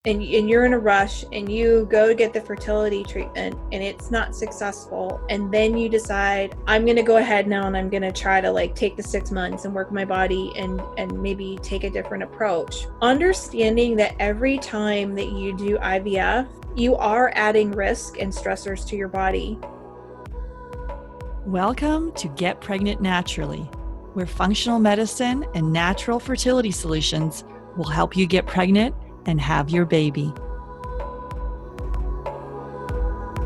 and you're in a rush and you go get the fertility treatment and it's not successful, and then you decide, I'm going to go ahead now and I'm going to try to take the 6 months and work my body and maybe take a different approach. Understanding that every time that you do IVF, you are adding risk and stressors to your body. Welcome to Get Pregnant Naturally, where functional medicine and natural fertility solutions will help you get pregnant and have your baby.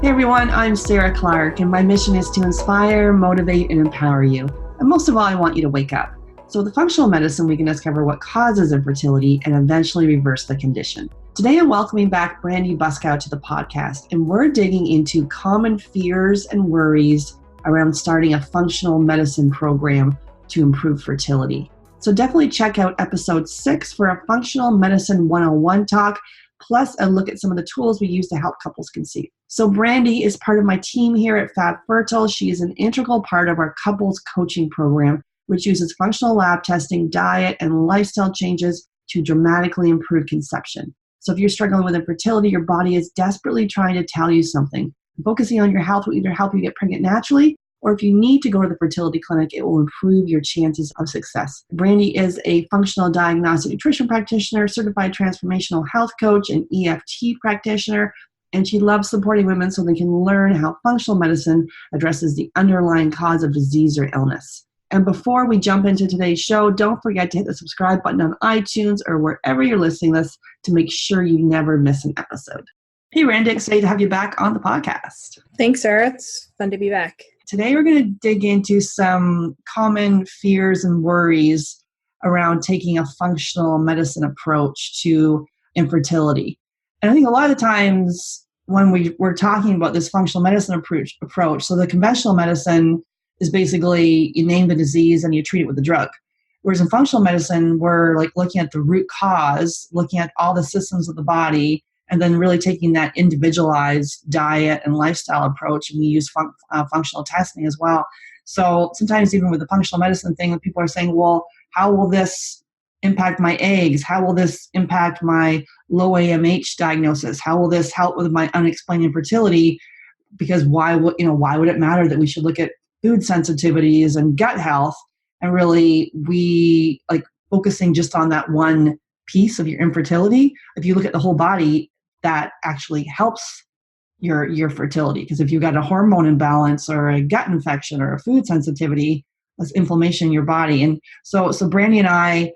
Hey everyone, I'm Sarah Clark, and my mission is to inspire, motivate, and empower you. And most of all, I want you to wake up. So with the functional medicine, we can discover what causes infertility and eventually reverse the condition. Today, I'm welcoming back Brandy Buskow to the podcast, and we're digging into common fears and worries around starting a functional medicine program to improve fertility. So definitely check out episode 6 for a functional medicine 101 talk, plus a look at some of the tools we use to help couples conceive. So Brandy is part of my team here at Fab Fertile. She is an integral part of our couples coaching program, which uses functional lab testing, diet, and lifestyle changes to dramatically improve conception. So if you're struggling with infertility, your body is desperately trying to tell you something. Focusing on your health will either help you get pregnant naturally, or if you need to go to the fertility clinic, it will improve your chances of success. Brandy is a functional diagnostic nutrition practitioner, certified transformational health coach, and EFT practitioner, and she loves supporting women so they can learn how functional medicine addresses the underlying cause of disease or illness. And before we jump into today's show, don't forget to hit the subscribe button on iTunes or wherever you're listening to this to make sure you never miss an episode. Hey, Brandy, excited to have you back on the podcast. Thanks, Sarah. It's fun to be back. Today, we're going to dig into some common fears and worries around taking a functional medicine approach to infertility. And I think a lot of the times when we're talking about this functional medicine approach, so the conventional medicine is basically you name the disease and you treat it with a drug. Whereas in functional medicine, we're looking at the root cause, looking at all the systems of the body, and then really taking that individualized diet and lifestyle approach. And we use functional testing as well. So sometimes even with the functional medicine thing, people are saying, well, how will this impact my eggs? How will this impact my low AMH diagnosis? How will this help with my unexplained infertility? Because why would it matter that we should look at food sensitivities and gut health? And really we focusing just on that one piece of your infertility. If you look at the whole body, that actually helps your fertility. Because if you've got a hormone imbalance or a gut infection or a food sensitivity, that's inflammation in your body. And so Brandy and I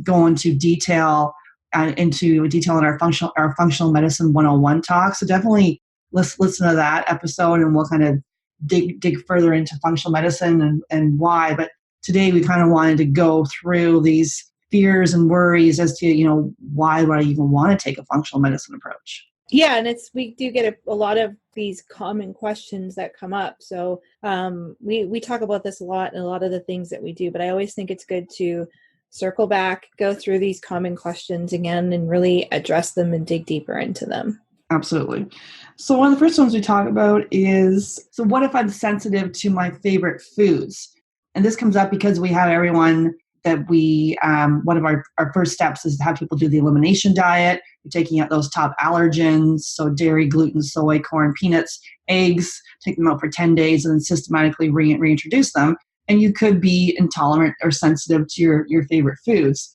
go into detail in our functional medicine 101 talk. So definitely listen to that episode, and we'll kind of dig further into functional medicine and why. But today we kind of wanted to go through these fears and worries as to, why would I even want to take a functional medicine approach? Yeah, and we do get a lot of these common questions that come up. So we talk about this a lot in a lot of the things that we do, but I always think it's good to circle back, go through these common questions again, and really address them and dig deeper into them. Absolutely. So one of the first ones we talk about is, so what if I'm sensitive to my favorite foods? And this comes up because we have everyone that one of our first steps is to have people do the elimination diet. You're taking out those top allergens, so dairy, gluten, soy, corn, peanuts, eggs, take them out for 10 days and then systematically reintroduce them. And you could be intolerant or sensitive to your favorite foods.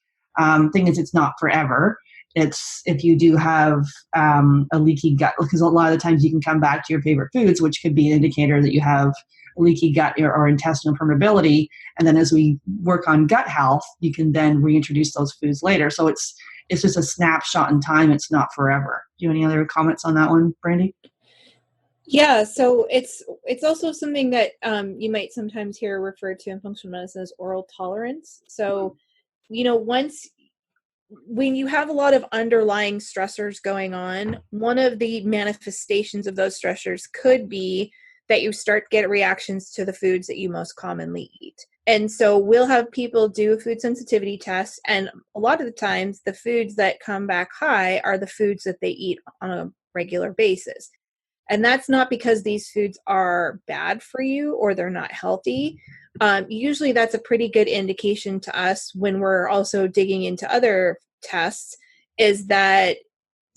Thing is, it's not forever. It's if you do have a leaky gut, because a lot of the times you can come back to your favorite foods, which could be an indicator that you have leaky gut or intestinal permeability. And then as we work on gut health, you can then reintroduce those foods later. So it's just a snapshot in time. It's not forever. Do you have any other comments on that one, Brandy? Yeah, so it's also something that you might sometimes hear referred to in functional medicine as oral tolerance. So, when you have a lot of underlying stressors going on, one of the manifestations of those stressors could be that you start to get reactions to the foods that you most commonly eat. And so we'll have people do a food sensitivity test, and a lot of the times the foods that come back high are the foods that they eat on a regular basis. And that's not because these foods are bad for you or they're not healthy. Usually that's a pretty good indication to us when we're also digging into other tests, is that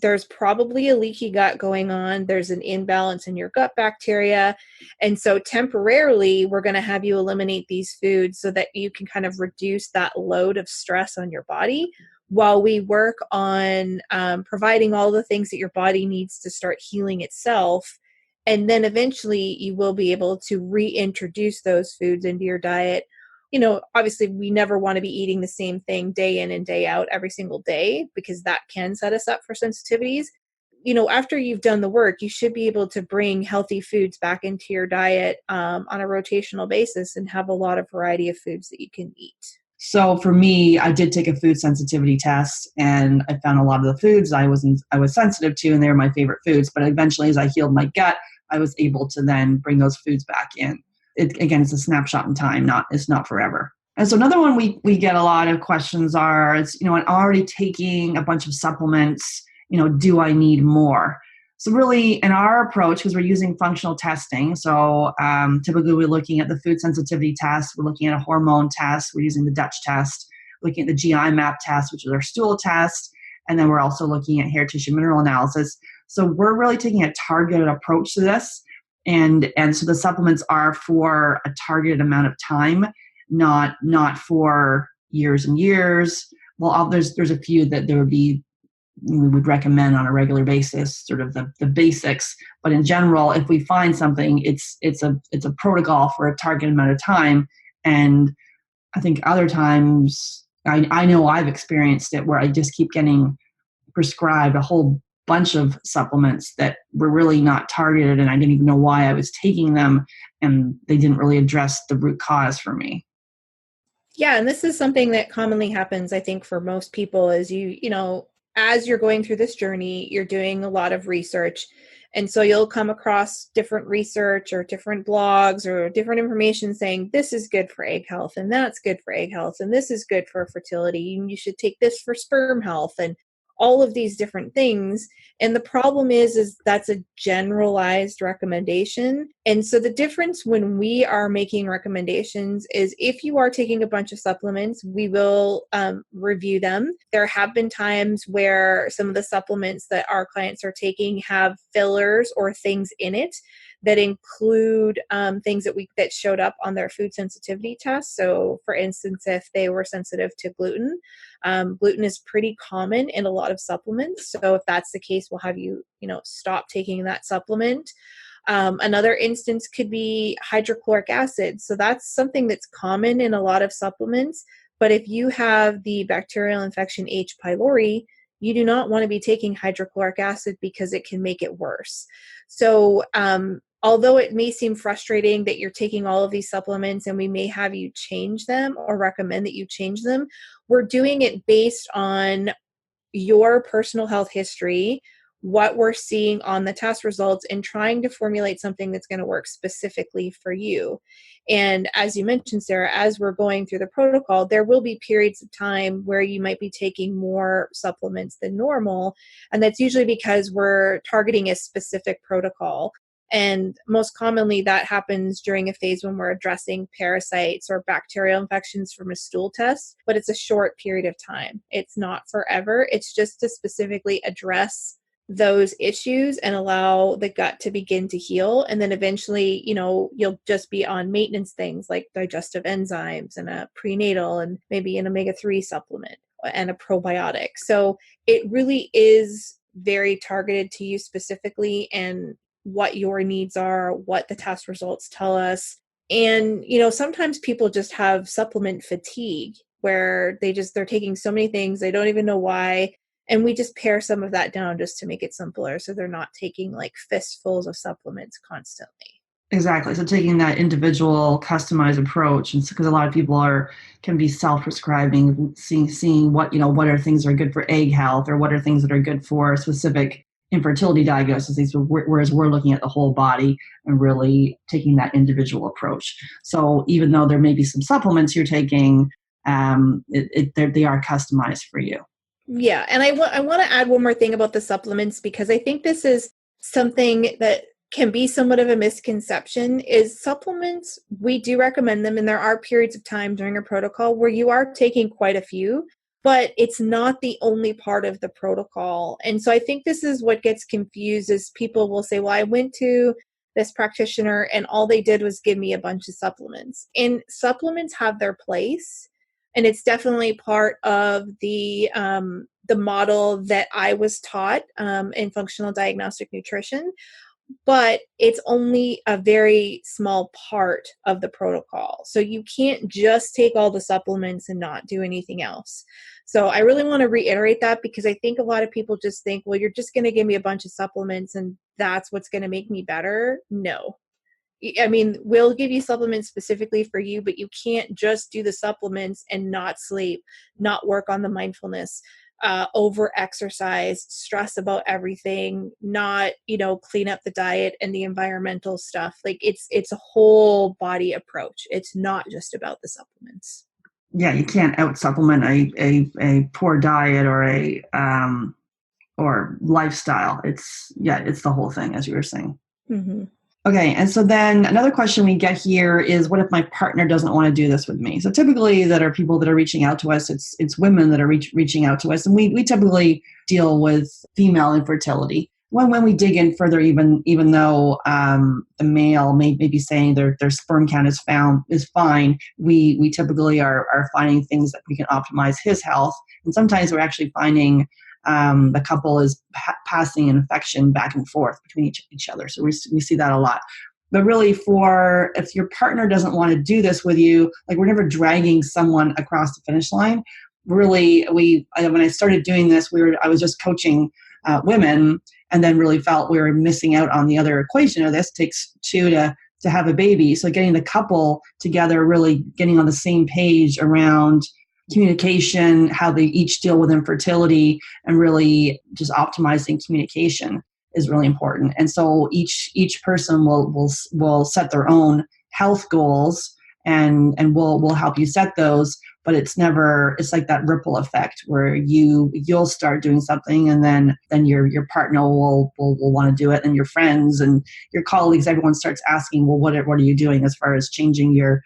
there's probably a leaky gut going on. There's an imbalance in your gut bacteria. And so temporarily, we're going to have you eliminate these foods so that you can kind of reduce that load of stress on your body while we work on providing all the things that your body needs to start healing itself. And then eventually you will be able to reintroduce those foods into your diet. You know, obviously we never want to be eating the same thing day in and day out every single day, because that can set us up for sensitivities. You know, after you've done the work, you should be able to bring healthy foods back into your diet on a rotational basis and have a lot of variety of foods that you can eat. So for me, I did take a food sensitivity test, and I found a lot of the foods I was sensitive to, and they were my favorite foods. But eventually, as I healed my gut, I was able to then bring those foods back in. Again, it's a snapshot in time, it's not forever. And so another one we get a lot of questions is, I'm already taking a bunch of supplements, do I need more? So really, in our approach, because we're using functional testing, so typically we're looking at the food sensitivity test, we're looking at a hormone test, we're using the Dutch test, looking at the GI map test, which is our stool test, and then we're also looking at hair tissue mineral analysis. So we're really taking a targeted approach to this, and so the supplements are for a targeted amount of time, not for years and years. Well, there's a few that we would recommend on a regular basis, sort of the basics. But in general, if we find something, it's a protocol for a target amount of time. And I think other times, I know I've experienced it where I just keep getting prescribed a whole bunch of supplements that were really not targeted, and I didn't even know why I was taking them, and they didn't really address the root cause for me. Yeah, and this is something that commonly happens, I think, for most people is as you're going through this journey, you're doing a lot of research. And so you'll come across different research or different blogs or different information saying this is good for egg health and that's good for egg health and this is good for fertility and you should take this for sperm health and all of these different things. And the problem is that's a generalized recommendation. And so the difference when we are making recommendations is if you are taking a bunch of supplements, we will review them. There have been times where some of the supplements that our clients are taking have fillers or things in it that include things that showed up on their food sensitivity test. So for instance, if they were sensitive to gluten, gluten is pretty common in a lot of supplements. So if that's the case, we'll have you, stop taking that supplement. Another instance could be hydrochloric acid. So that's something that's common in a lot of supplements. But if you have the bacterial infection H. pylori, you do not want to be taking hydrochloric acid because it can make it worse. So although it may seem frustrating that you're taking all of these supplements and we may have you change them or recommend that you change them, we're doing it based on your personal health history, what we're seeing on the test results, and trying to formulate something that's going to work specifically for you. And as you mentioned, Sarah, as we're going through the protocol, there will be periods of time where you might be taking more supplements than normal. And that's usually because we're targeting a specific protocol. And most commonly that happens during a phase when we're addressing parasites or bacterial infections from a stool test, but it's a short period of time. It's not forever. It's just to specifically address those issues and allow the gut to begin to heal. And then eventually, you'll just be on maintenance things like digestive enzymes and a prenatal and maybe an omega-3 supplement and a probiotic. So it really is very targeted to you specifically and what your needs are, what the test results tell us. And, sometimes people just have supplement fatigue where they're taking so many things, they don't even know why. And we just pare some of that down just to make it simpler. So they're not taking like fistfuls of supplements constantly. Exactly. So taking that individual customized approach, and because a lot of people can be self-prescribing, seeing what are things that are good for egg health or what are things that are good for specific infertility diagnoses, whereas we're looking at the whole body and really taking that individual approach. So even though there may be some supplements you're taking, they are customized for you. Yeah. And I want to add one more thing about the supplements, because I think this is something that can be somewhat of a misconception is supplements. We do recommend them. And there are periods of time during a protocol where you are taking quite a few, but it's not the only part of the protocol. And so I think this is what gets confused is people will say, well, I went to this practitioner and all they did was give me a bunch of supplements. And supplements have their place. And it's definitely part of the model that I was taught in functional diagnostic nutrition, but it's only a very small part of the protocol. So you can't just take all the supplements and not do anything else. So I really want to reiterate that because I think a lot of people just think, well, you're just going to give me a bunch of supplements and that's what's going to make me better. No. I mean, we'll give you supplements specifically for you, but you can't just do the supplements and not sleep, not work on the mindfulness, over exercise, stress about everything, not, clean up the diet and the environmental stuff. Like it's a whole body approach. It's not just about the supplements. Yeah, you can't out supplement a poor diet or a or lifestyle. It's the whole thing, as you were saying. Mm-hmm. Okay, and so then another question we get here is, what if my partner doesn't want to do this with me? So typically that are people that are reaching out to us, it's women that are reaching out to us, and we typically deal with female infertility. When we dig in further, even though the male may be saying their sperm count is fine, we typically are finding things that we can optimize his health, and sometimes we're actually finding the couple is passing an infection back and forth between each other. So we see that a lot. But really, if your partner doesn't want to do this with you, like we're never dragging someone across the finish line. Really, when I started doing this, I was just coaching women, and then really felt we were missing out on the other equation of this. It takes two to have a baby. So getting the couple together, really getting on the same page around communication, how they each deal with infertility, and really just optimizing communication is really important. And so each person will set their own health goals, and we'll help you set those. But it's like that ripple effect where you'll start doing something, and then your partner will want to do it, and your friends and your colleagues, everyone starts asking, well, what are you doing as far as changing your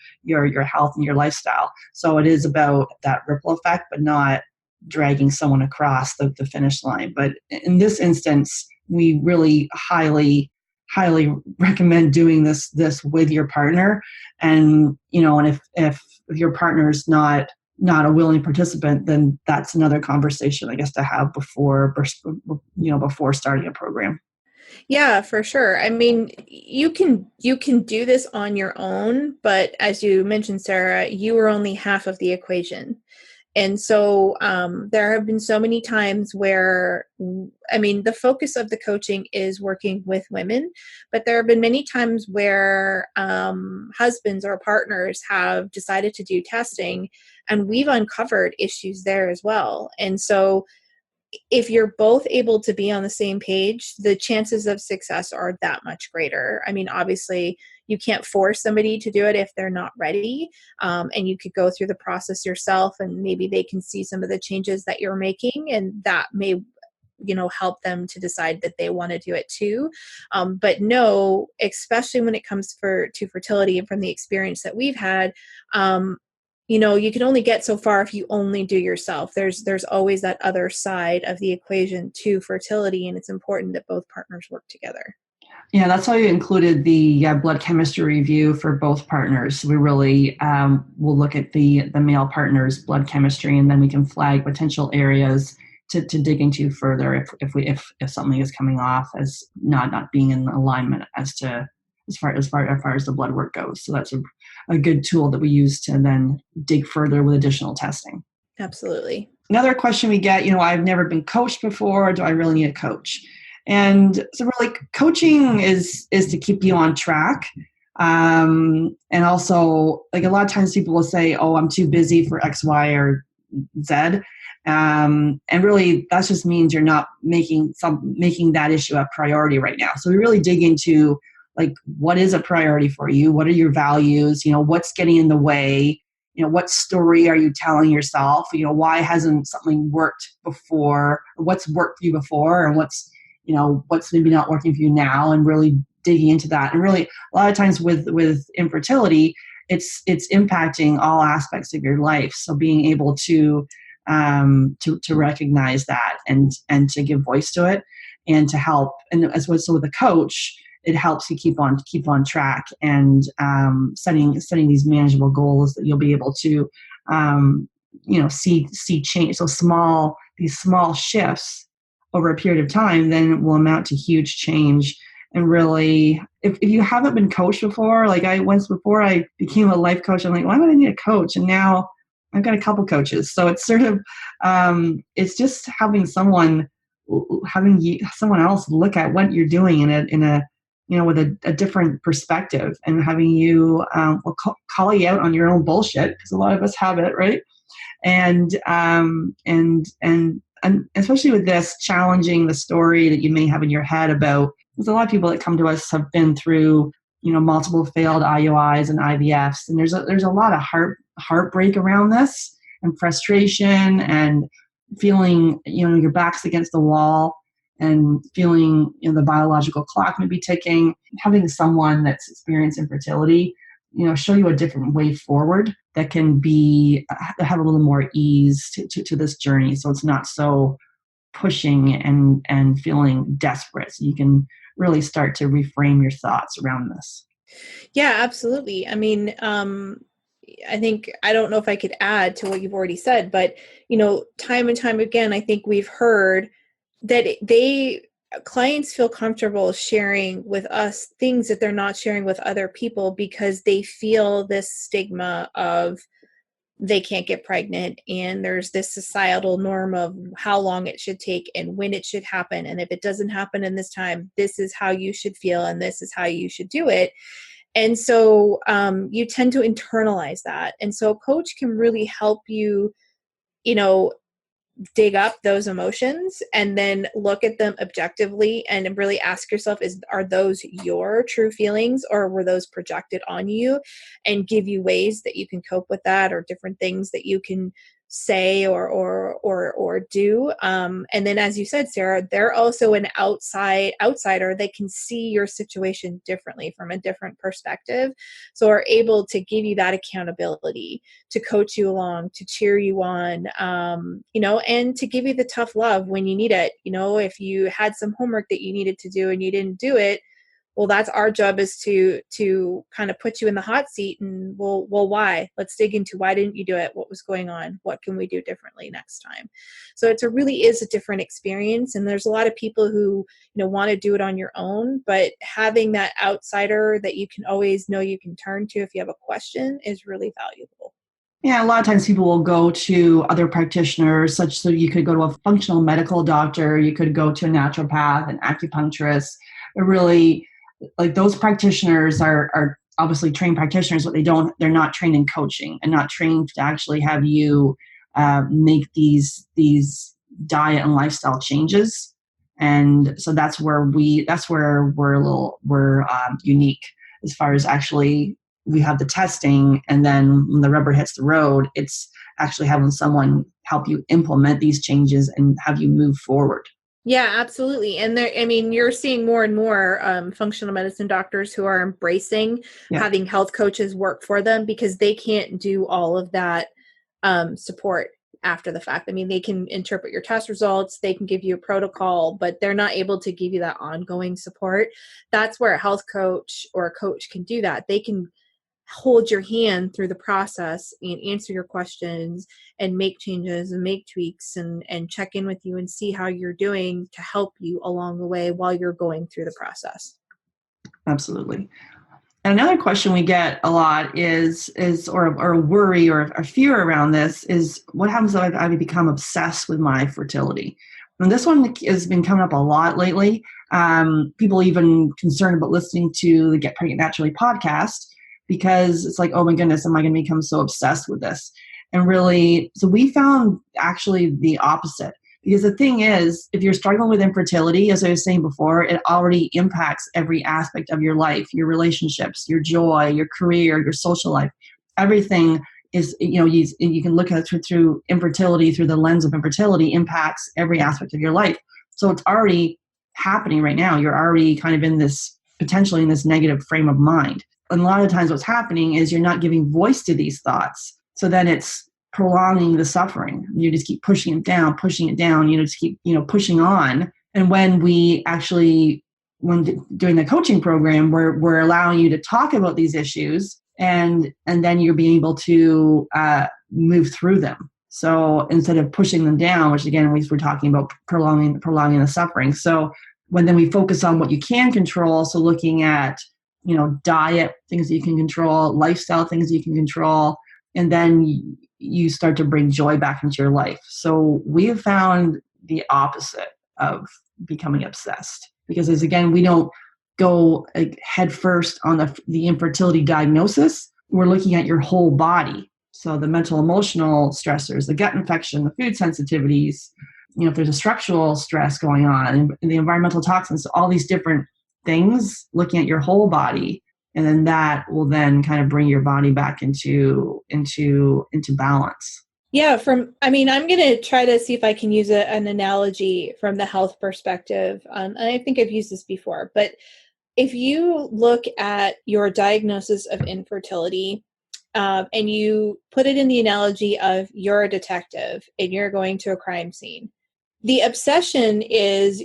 health and your lifestyle? So it is about that ripple effect, but not dragging someone across the finish line. But in this instance, we really highly recommend doing this with your partner. And and if your partner's not a willing participant, then that's another conversation, I guess, to have before starting a program. Yeah, for sure. I mean, you can do this on your own, but as you mentioned, Sarah, you are only half of the equation. And so there have been so many times where, the focus of the coaching is working with women, but there have been many times where husbands or partners have decided to do testing, and we've uncovered issues there as well. And so if you're both able to be on the same page, the chances of success are that much greater. I mean, obviously, you can't force somebody to do it if they're not ready. And you could go through the process yourself, and maybe they can see some of the changes that you're making, and that may help them to decide that they want to do it too. But no, especially when it comes to fertility, and from the experience that we've had, you can only get so far if you only do yourself. There's always that other side of the equation to fertility, and it's important that both partners work together. Yeah, that's why we included the blood chemistry review for both partners. We really will look at the male partner's blood chemistry, and then we can flag potential areas to dig into further if something is coming off as not being in alignment as far as the blood work goes. So that's a good tool that we use to then dig further with additional testing. Absolutely. Another question we get, I've never been coached before. Do I really need a coach? And so really, coaching is to keep you on track. And also, like, a lot of times people will say, oh, I'm too busy for X, Y, or Z. And really, that just means you're not making that issue a priority right now. So we really dig into, like, what is a priority for you? What are your values? What's getting in the way? What story are you telling yourself? Why hasn't something worked before? What's worked for you before, and what's maybe not working for you now, and really digging into that. And really, a lot of times with infertility, it's impacting all aspects of your life. So being able to to recognize that and to give voice to it and to help. And as well, so with a coach, it helps you keep on track and setting these manageable goals that you'll be able to see change. So these small shifts over a period of time then will amount to huge change. And really, if you haven't been coached before, like before I became a life coach, I'm like, why would I need a coach? And now I've got a couple coaches. So it's sort of, it's just having someone else look at what you're doing in a with a different perspective, and having you call you out on your own bullshit, because a lot of us have it, right? And especially with this, challenging the story that you may have in your head about, there's a lot of people that come to us have been through, multiple failed IUIs and IVFs. And there's a lot of heartbreak around this, and frustration, and feeling, your back's against the wall, and feeling, the biological clock may be ticking. Having someone that's experienced infertility, show you a different way forward that can have a little more ease to this journey. So it's not so pushing and feeling desperate. So you can really start to reframe your thoughts around this. Yeah, absolutely. I mean, I think, I don't know if I could add to what you've already said, but, time and time again, I think we've heard that clients feel comfortable sharing with us things that they're not sharing with other people, because they feel this stigma of they can't get pregnant, and there's this societal norm of how long it should take and when it should happen. And if it doesn't happen in this time, this is how you should feel and this is how you should do it. And so you tend to internalize that. And so a coach can really help you, dig up those emotions and then look at them objectively and really ask yourself, are those your true feelings, or were those projected on you, and give you ways that you can cope with that, or different things that you can say or do. And then, as you said, Sarah, they're also an outsider. They can see your situation differently, from a different perspective. So are able to give you that accountability, to coach you along, to cheer you on, and to give you the tough love when you need it. If you had some homework that you needed to do and you didn't do it, well, that's our job, is to kind of put you in the hot seat, and well, why? Let's dig into, why didn't you do it? What was going on? What can we do differently next time? So it really is a different experience. And there's a lot of people who, want to do it on your own, but having that outsider that you can always know you can turn to if you have a question is really valuable. Yeah, a lot of times people will go to other practitioners, so you could go to a functional medical doctor, you could go to a naturopath, an acupuncturist. It really, like, those practitioners are obviously trained practitioners, but they're not trained in coaching, and not trained to actually have you make these diet and lifestyle changes. And so that's where we're unique, as far as actually we have the testing, and then when the rubber hits the road, it's actually having someone help you implement these changes and have you move forward. Yeah, absolutely. And you're seeing more and more functional medicine doctors who are embracing having health coaches work for them, because they can't do all of that support after the fact. They can interpret your test results, they can give you a protocol, but they're not able to give you that ongoing support. That's where a health coach or a coach can do that. They can hold your hand through the process and answer your questions and make changes and make tweaks and check in with you and see how you're doing, to help you along the way while you're going through the process. Absolutely. And another question we get a lot is or a worry or a fear around this is, what happens if I become obsessed with my fertility? And this one has been coming up a lot lately. People even concerned about listening to the Get Pregnant Naturally podcast, because it's like, oh my goodness, am I going to become so obsessed with this? And really, so we found actually the opposite. Because the thing is, if you're struggling with infertility, as I was saying before, it already impacts every aspect of your life, your relationships, your joy, your career, your social life. Everything is, you can look at it through infertility, through the lens of infertility, impacts every aspect of your life. So it's already happening right now. You're already kind of potentially in this negative frame of mind. And a lot of times what's happening is you're not giving voice to these thoughts. So then it's prolonging the suffering. You just keep pushing it down, just keep, pushing on. And when we actually, doing the coaching program, we're allowing you to talk about these issues, and then you're being able to move through them. So instead of pushing them down, which again, we're talking about prolonging the suffering. So then we focus on what you can control. So looking at, diet, things that you can control, lifestyle, things that you can control, and then you start to bring joy back into your life. So we have found the opposite of becoming obsessed, because again, we don't go head first on the infertility diagnosis. We're looking at your whole body. So the mental, emotional stressors, the gut infection, the food sensitivities, if there's a structural stress going on, and the environmental toxins, all these different things, looking at your whole body. And then that will then kind of bring your body back into balance. Yeah, I'm going to try to see if I can use an analogy from the health perspective. And I think I've used this before, but if you look at your diagnosis of infertility, and you put it in the analogy of you're a detective and you're going to a crime scene, the obsession is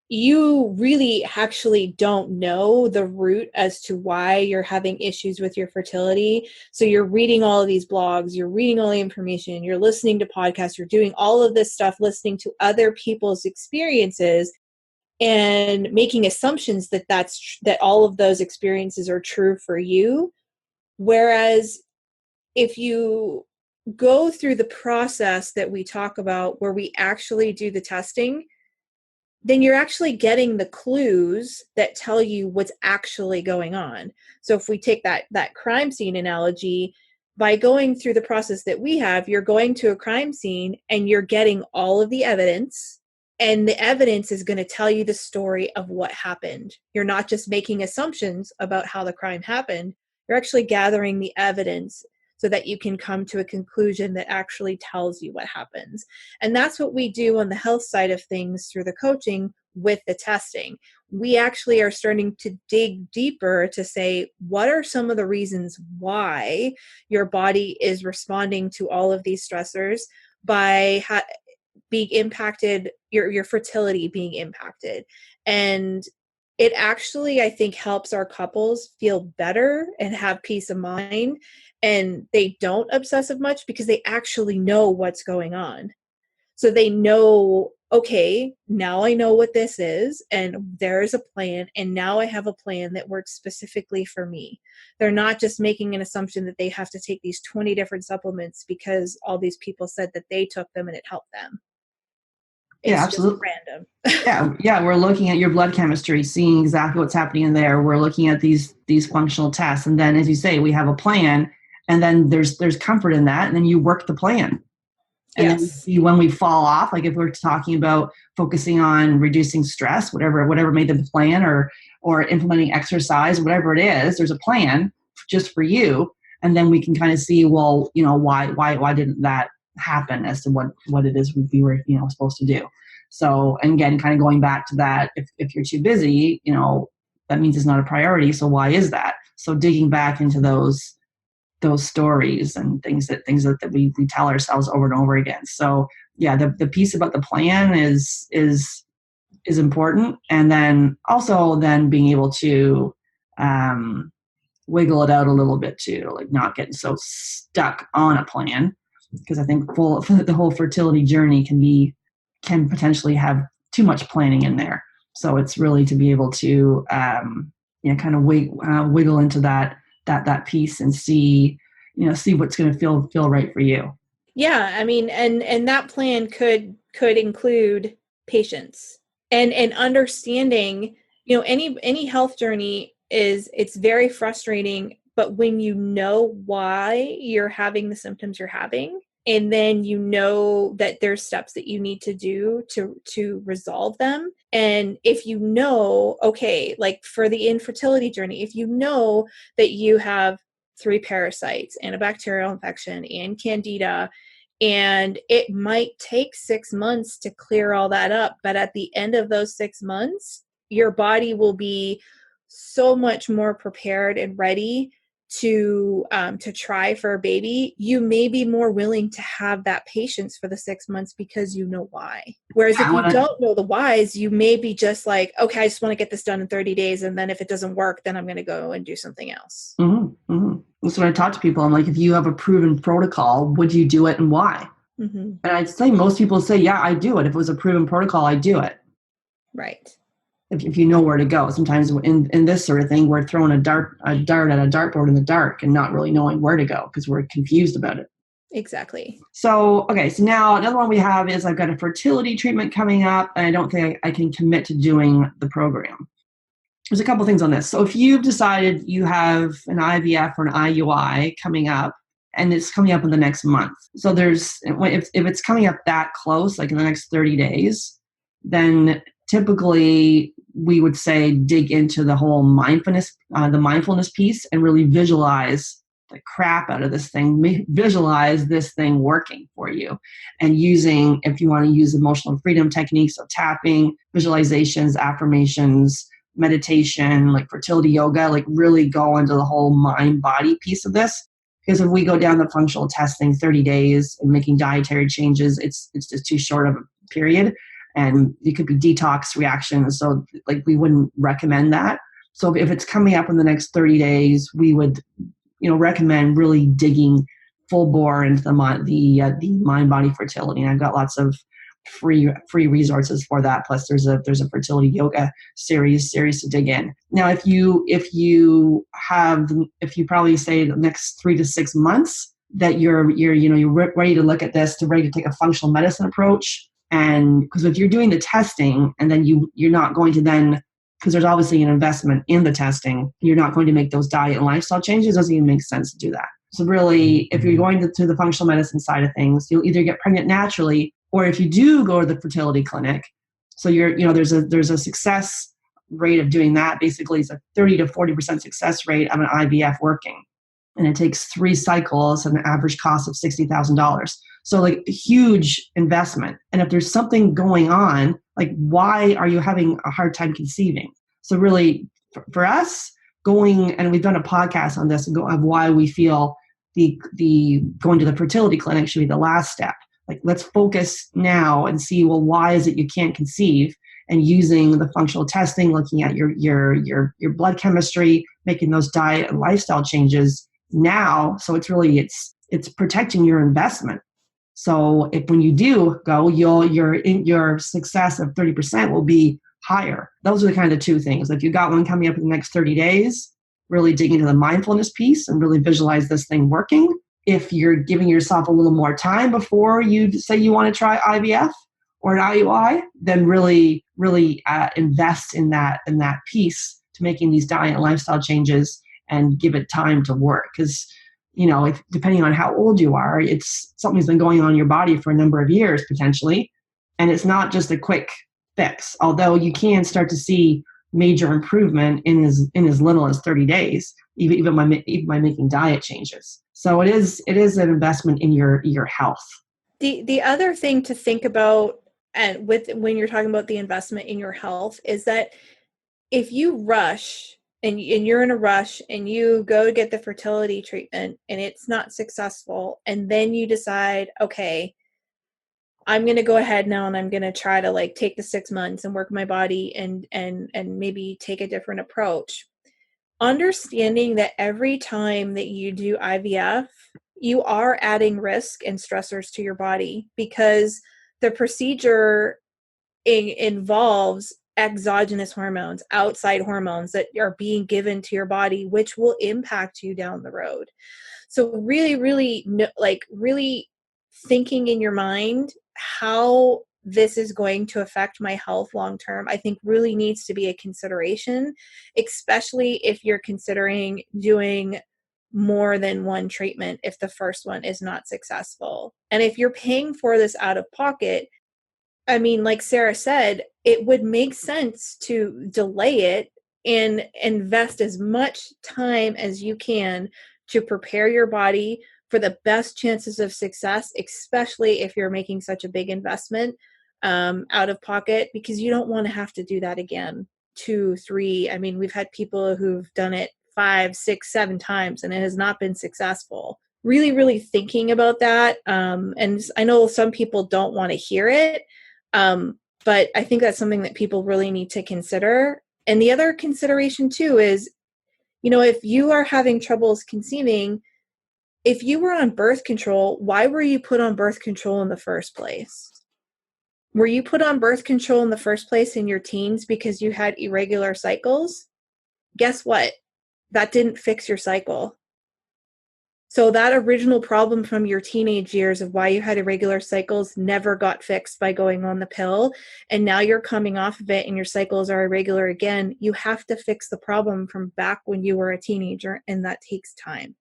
you really actually don't know the root as to why you're having issues with your fertility. So you're reading all of these blogs, you're reading all the information, you're listening to podcasts, you're doing all of this stuff, listening to other people's experiences and making assumptions that all of those experiences are true for you. Whereas if you go through the process that we talk about where we actually do the testing, then you're actually getting the clues that tell you what's actually going on. So if we take that crime scene analogy, by going through the process that we have, you're going to a crime scene and you're getting all of the evidence, and the evidence is going to tell you the story of what happened. You're not just making assumptions about how the crime happened. You're actually gathering the evidence so that you can come to a conclusion that actually tells you what happens. And that's what we do on the health side of things through the coaching with the testing. We actually are starting to dig deeper to say, what are some of the reasons why your body is responding to all of these stressors by being impacted, your fertility being impacted. And it actually, I think, helps our couples feel better and have peace of mind. And they don't obsess as much because they actually know what's going on. So they know, okay, now I know what this is, and there is a plan, and now I have a plan that works specifically for me. They're not just making an assumption that they have to take these 20 different supplements because all these people said that they took them and it helped them. It's absolutely. Just random. Yeah. We're looking at your blood chemistry, seeing exactly what's happening in there. We're looking at these functional tests, and then, as you say, we have a plan, and then there's comfort in that, and then you work the plan. And then we see when we fall off, like if we're talking about focusing on reducing stress, whatever made the plan, or implementing exercise, whatever it is, there's a plan just for you, and then we can kind of see, well, why didn't that happen as to what it is we were supposed to do. So, and again, kind of going back to that, if you're too busy, that means it's not a priority. So why is that? So digging back into those stories and things that we tell ourselves over and over again. So yeah, the piece about the plan is important, and then also being able to wiggle it out a little bit too, like not getting so stuck on a plan, because I think the whole fertility journey can potentially have too much planning in there. So it's really to be able to kind of wiggle into that piece and see what's going to feel right for you. Yeah, I mean, and that plan could include patience and understanding. Any health journey it's very frustrating, but when you know why you're having the symptoms you're having, and then that there's steps that you need to do to resolve them. And if okay, like for the infertility journey, if that you have 3 parasites and a bacterial infection and candida, and it might take 6 months to clear all that up, but at the end of those 6 months, your body will be so much more prepared and ready to try for a baby, you may be more willing to have that patience for the 6 months because you know why. Whereas if you don't know the whys, you may be just like, okay, I just want to get this done in 30 days. And then if it doesn't work, then I'm going to go and do something else. Mm-hmm, mm-hmm. So when I talk to people, I'm like, if you have a proven protocol, would you do it and why? Mm-hmm. And I'd say most people say, yeah, I do it. If it was a proven protocol, I do it. Right. If you know where to go. Sometimes in this sort of thing, we're throwing a dart at a dartboard in the dark and not really knowing where to go because we're confused about it. Exactly. So, okay. So now another one we have is I've got a fertility treatment coming up and I don't think I can commit to doing the program. There's a couple things on this. So if you've decided you have an IVF or an IUI coming up, and it's coming up in the next month. So if it's coming up that close, like in the next 30 days, then typically we would say dig into the whole mindfulness piece and really visualize the crap out of this thing, visualize this thing working for you. And using, if you want to use emotional freedom techniques, so tapping, visualizations, affirmations, meditation, like fertility yoga, like really go into the whole mind body piece of this. Because if we go down the functional testing 30 days and making dietary changes, it's just too short of a period. And it could be detox reactions. So like we wouldn't recommend that. So if it's coming up in the next 30 days, we would, recommend really digging full bore into the mind body fertility. And I've got lots of free resources for that. Plus there's a fertility yoga series to dig in. Now, if you probably say the next 3 to 6 months that you're ready to look at this, ready to take a functional medicine approach. And because if you're doing the testing and then you're not going to then, because there's obviously an investment in the testing, you're not going to make those diet and lifestyle changes, it doesn't even make sense to do that. So really, if you're going to the functional medicine side of things, you'll either get pregnant naturally, or if you do go to the fertility clinic, so there's a success rate of doing that. Basically, it's a 30 to 40% success rate of an IVF working. And it takes 3 cycles at an average cost of $60,000. So like a huge investment. And if there's something going on, like why are you having a hard time conceiving? So really for us going, and we've done a podcast on this of why we feel the going to the fertility clinic should be the last step. Like let's focus now and see, well, why is it you can't conceive? And using the functional testing, looking at your blood chemistry, making those diet and lifestyle changes now. So it's protecting your investment. So if when you do go, your success of 30% will be higher. Those are the kind of 2 things. If you got one coming up in the next 30 days, really dig into the mindfulness piece and really visualize this thing working. If you're giving yourself a little more time before you say you want to try IVF or an IUI, then really invest in that piece to making these diet and lifestyle changes and give it time to work. Because if depending on how old you are, it's something's been going on in your body for a number of years potentially, and it's not just a quick fix. Although you can start to see major improvement in as little as 30 days, even by making diet changes. So it is an investment in your health. The other thing to think about, and when you're talking about the investment in your health, is that if you rush and you're in a rush and you go to get the fertility treatment and it's not successful, and then you decide, okay, I'm going to go ahead now and I'm going to try to take the 6 months and work my body and maybe take a different approach. Understanding that every time that you do IVF, you are adding risk and stressors to your body because the procedure involves exogenous hormones, outside hormones that are being given to your body, which will impact you down the road. So really thinking in your mind how this is going to affect my health long term, I think really needs to be a consideration, especially if you're considering doing more than one treatment if the first one is not successful. And if you're paying for this out of pocket, I mean, like Sarah said, it would make sense to delay it and invest as much time as you can to prepare your body for the best chances of success, especially if you're making such a big investment out of pocket, because you don't want to have to do that again 2, 3. I mean, we've had people who've done it 5, 6, 7 times and it has not been successful. Really, really thinking about that. And I know some people don't want to hear it, but I think that's something that people really need to consider. And the other consideration too is, if you are having troubles conceiving, if you were on birth control, why were you put on birth control in the first place? Were you put on birth control in the first place in your teens because you had irregular cycles? Guess what? That didn't fix your cycle. So that original problem from your teenage years of why you had irregular cycles never got fixed by going on the pill. And now you're coming off of it and your cycles are irregular again. You have to fix the problem from back when you were a teenager, and that takes time.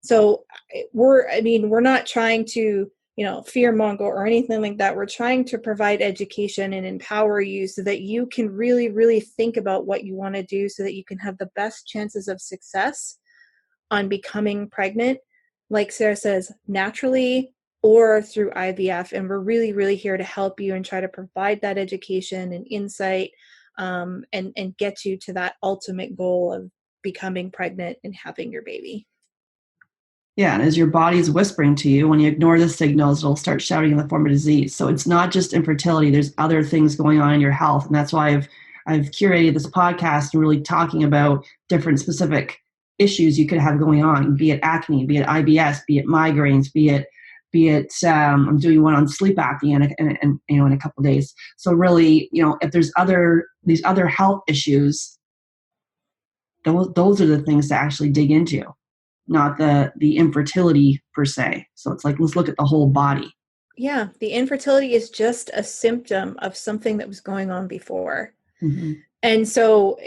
So we're not trying to, fearmonger or anything like that. We're trying to provide education and empower you so that you can really, really think about what you want to do so that you can have the best chances of success on becoming pregnant, like Sarah says, naturally or through IVF. And we're really, really here to help you and try to provide that education and insight, and get you to that ultimate goal of becoming pregnant and having your baby. Yeah, and as your body's whispering to you, when you ignore the signals, it'll start shouting in the form of disease. So it's not just infertility. There's other things going on in your health. And that's why I've curated this podcast and really talking about different specific issues you could have going on, be it acne, be it IBS, be it migraines, be it I'm doing one on sleep apnea and in a couple of days. So really, if there's these other health issues, those are the things to actually dig into, not the infertility per se. So it's like, let's look at the whole body. Yeah, the infertility is just a symptom of something that was going on before. Mm-hmm. And so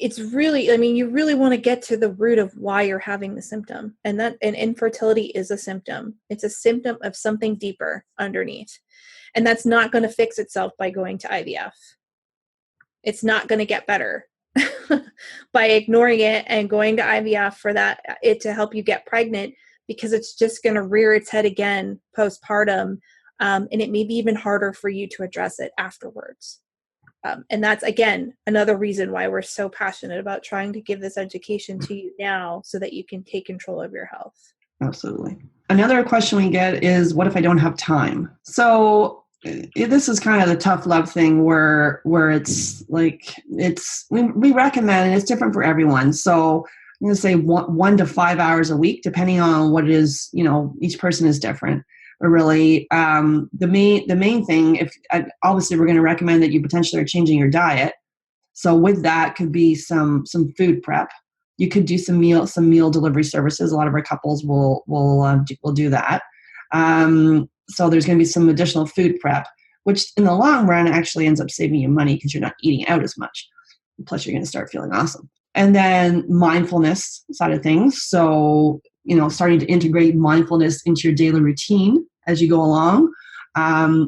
it's really, you really want to get to the root of why you're having the symptom. And infertility is a symptom. It's a symptom of something deeper underneath. And that's not going to fix itself by going to IVF. It's not going to get better by ignoring it and going to IVF for it to help you get pregnant, because it's just going to rear its head again postpartum. And it may be even harder for you to address it afterwards. And that's, again, another reason why we're so passionate about trying to give this education to you now so that you can take control of your health. Absolutely. Another question we get is, what if I don't have time? So this is kind of the tough love thing where it's like, we recommend, and it's different for everyone. So I'm going to say 1 to 5 hours a week, depending on what it is, each person is different. But really, the main thing, obviously we're going to recommend that you potentially are changing your diet. So with that could be some food prep. You could do some meal delivery services. A lot of our couples will do that. So there's going to be some additional food prep, which in the long run actually ends up saving you money because you're not eating out as much. Plus, you're going to start feeling awesome. And then mindfulness side of things. So, starting to integrate mindfulness into your daily routine as you go along.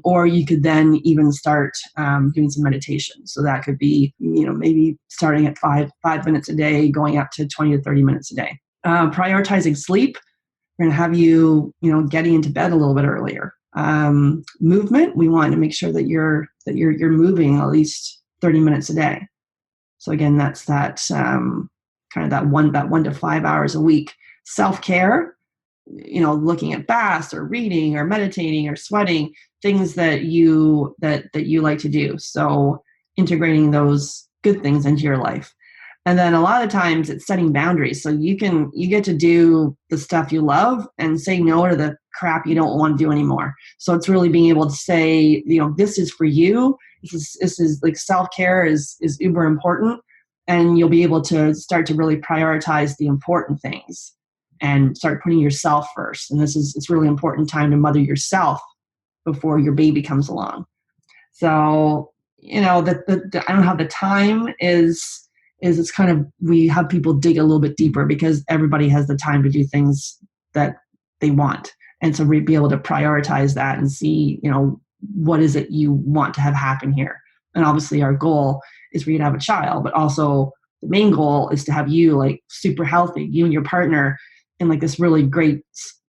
Or you could then even start doing some meditation. So that could be, maybe starting at 5 minutes a day, going up to 20 to 30 minutes a day. Prioritizing sleep. We're going to have you, getting into bed a little bit earlier. Movement. We want to make sure that you're moving at least 30 minutes a day. So again, that's that kind of that 1 to 5 hours a week. Self-care, looking at baths or reading or meditating or sweating, things that you like to do. So integrating those good things into your life. And then a lot of times it's setting boundaries. So you get to do the stuff you love and say no to the crap you don't want to do anymore. So it's really being able to say, this is for you. This is like self-care is uber important. And you'll be able to start to really prioritize the important things and start putting yourself first. And it's really important time to mother yourself before your baby comes along. So, I don't have the time is it's kind of, we have people dig a little bit deeper because everybody has the time to do things that they want. And so be able to prioritize that and see, what is it you want to have happen here? And obviously our goal is for you to have a child, but also the main goal is to have you like super healthy, you and your partner in like this really great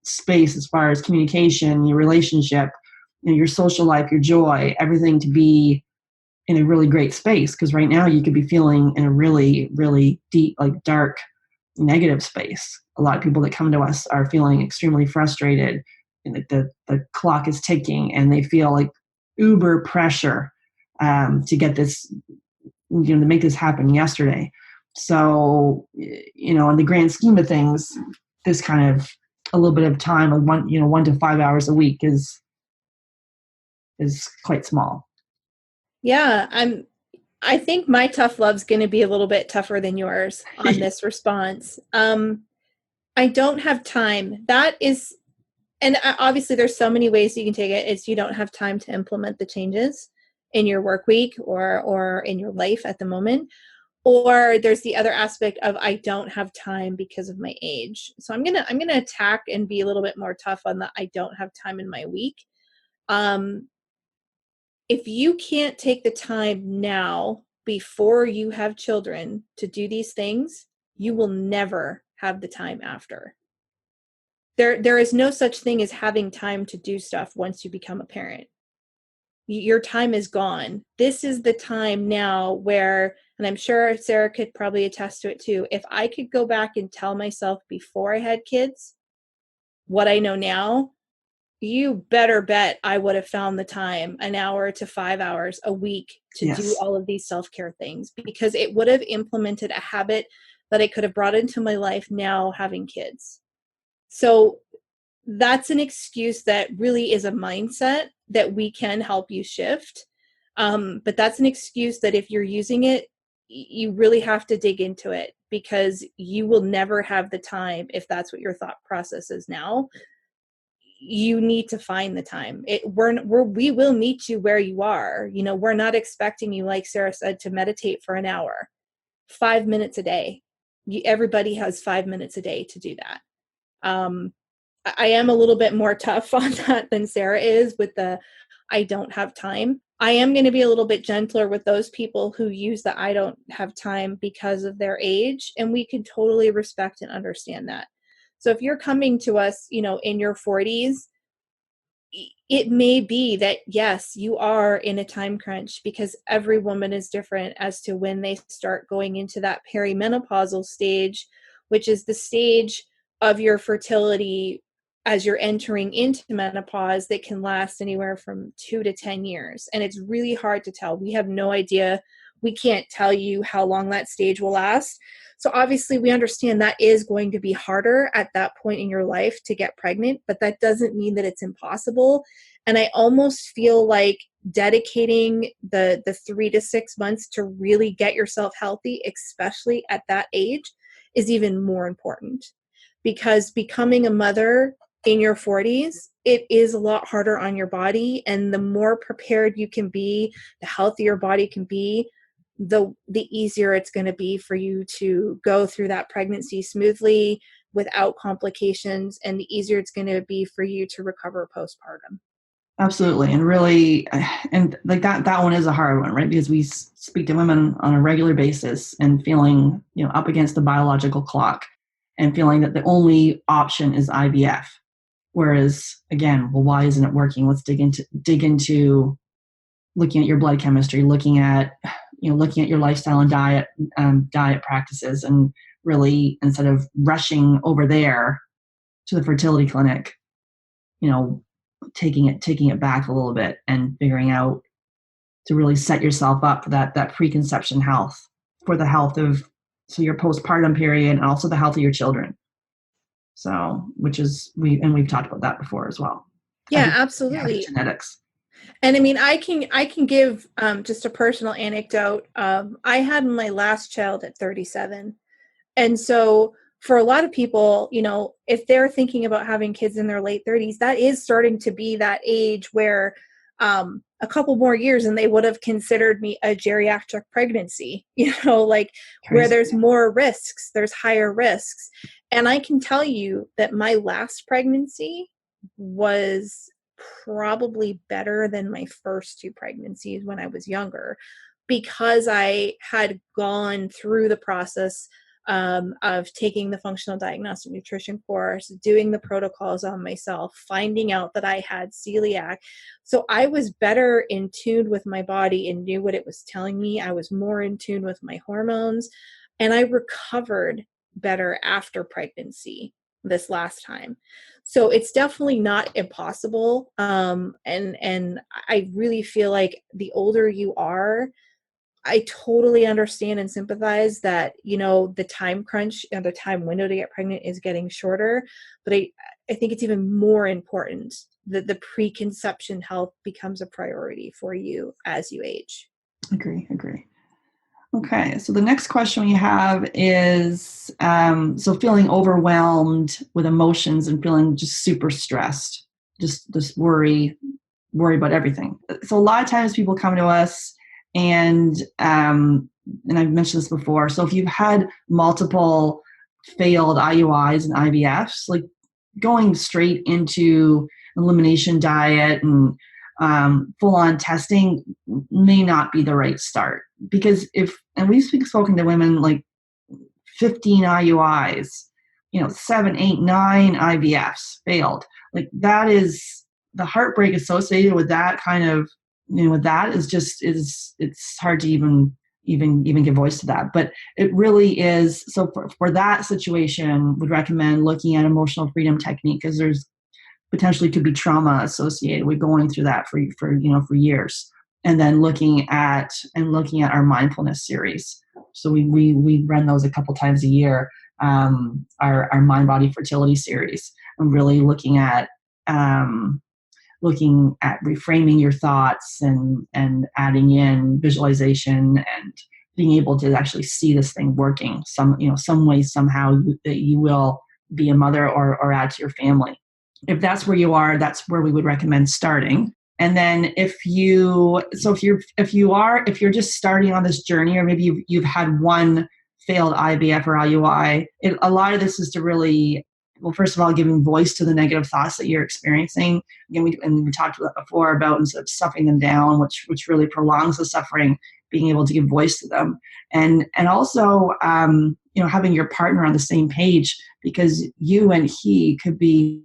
space as far as communication, your relationship, your social life, your joy, everything to be in a really great space, because right now you could be feeling in a really, really deep, like dark, negative space. A lot of people that come to us are feeling extremely frustrated, and the clock is ticking, and they feel like uber pressure to get this, to make this happen yesterday. So, in the grand scheme of things, this kind of a little bit of time, like 1 to 5 hours a week is quite small. Yeah, I think my tough love's going to be a little bit tougher than yours on this response. I don't have time. That is, and obviously there's so many ways you can take it. It's you don't have time to implement the changes in your work week or in your life at the moment. Or there's the other aspect of I don't have time because of my age. So I'm gonna attack and be a little bit more tough on the I don't have time in my week. If you can't take the time now before you have children to do these things, you will never have the time after. There is no such thing as having time to do stuff once you become a parent. Your time is gone. This is the time now where, and I'm sure Sarah could probably attest to it too, if I could go back and tell myself before I had kids what I know now, you better bet I would have found the time, an hour to 5 hours a week, to do Yes. all of these self-care things, because it would have implemented a habit that I could have brought into my life now having kids. So that's an excuse that really is a mindset that we can help you shift. But that's an excuse that if you're using it, you really have to dig into it, because you will never have the time if that's what your thought process is now. You need to find the time. We will meet you where you are. We're not expecting you, like Sarah said, to meditate for an hour, 5 minutes a day. Everybody has 5 minutes a day to do that. I am a little bit more tough on that than Sarah is with the I don't have time. I am going to be a little bit gentler with those people who use the I don't have time because of their age, and we can totally respect and understand that. So if you're coming to us, in your 40s, it may be that, yes, you are in a time crunch, because every woman is different as to when they start going into that perimenopausal stage, which is the stage of your fertility as you're entering into menopause that can last anywhere from 2 to 10 years. And it's really hard to tell. We have no idea. We can't tell you how long that stage will last. So obviously we understand that is going to be harder at that point in your life to get pregnant, but that doesn't mean that it's impossible. And I almost feel like dedicating the 3 to 6 months to really get yourself healthy, especially at that age, is even more important, because becoming a mother in your 40s, it is a lot harder on your body. And the more prepared you can be, the healthier your body can be, the easier it's going to be for you to go through that pregnancy smoothly without complications, and the easier it's going to be for you to recover postpartum. Absolutely. And really, and like that one is a hard one, right? Because we speak to women on a regular basis and feeling, up against the biological clock and feeling that the only option is IVF. Whereas again, well, why isn't it working? Let's dig into looking at your blood chemistry, looking at your lifestyle and diet practices, and really, instead of rushing over there to the fertility clinic, taking it back a little bit and figuring out to really set yourself up for that preconception health, for the health of your postpartum period, and also the health of your children. So, which is we've talked about that before as well. Yeah, absolutely. Genetics. And I mean, I can give just a personal anecdote. I had my last child at 37. And so for a lot of people, if they're thinking about having kids in their late 30s, that is starting to be that age where a couple more years and they would have considered me a geriatric pregnancy, like where there's more risks, there's higher risks. And I can tell you that my last pregnancy was probably better than my first two pregnancies when I was younger, because I had gone through the process of taking the functional diagnostic nutrition course, doing the protocols on myself, finding out that I had celiac. So I was better in tune with my body and knew what it was telling me. I was more in tune with my hormones, and I recovered better after pregnancy this last time. So it's definitely not impossible. And I really feel like the older you are, I totally understand and sympathize that, the time crunch and the time window to get pregnant is getting shorter. But I think it's even more important that the preconception health becomes a priority for you as you age. Agree. Okay, so the next question we have is, so feeling overwhelmed with emotions and feeling just super stressed, just worry about everything. So a lot of times people come to us and I've mentioned this before. So if you've had multiple failed IUIs and IVFs, like going straight into elimination diet and full-on testing may not be the right start, because and we've spoken to women like 15 IUIs, 7, 8, 9 IVFs failed. Like that is the heartbreak associated with that kind of, with that it's hard to even give voice to that. But it really is. So for that situation, would recommend looking at emotional freedom technique, because there's potentially could be trauma associated with going through that for years. And then looking at our mindfulness series. So we run those a couple times a year, our Mind Body Fertility series, and really looking at reframing your thoughts and adding in visualization and being able to actually see this thing working some way, somehow, that you will be a mother or add to your family. If that's where you are, that's where we would recommend starting. And then if you're just starting on this journey, or maybe you've had one failed IVF or IUI, a lot of this is to really, well, first of all, giving voice to the negative thoughts that you're experiencing. Again, we talked before about, instead of stuffing them down, which really prolongs the suffering, being able to give voice to them, and also having your partner on the same page, because you and he could be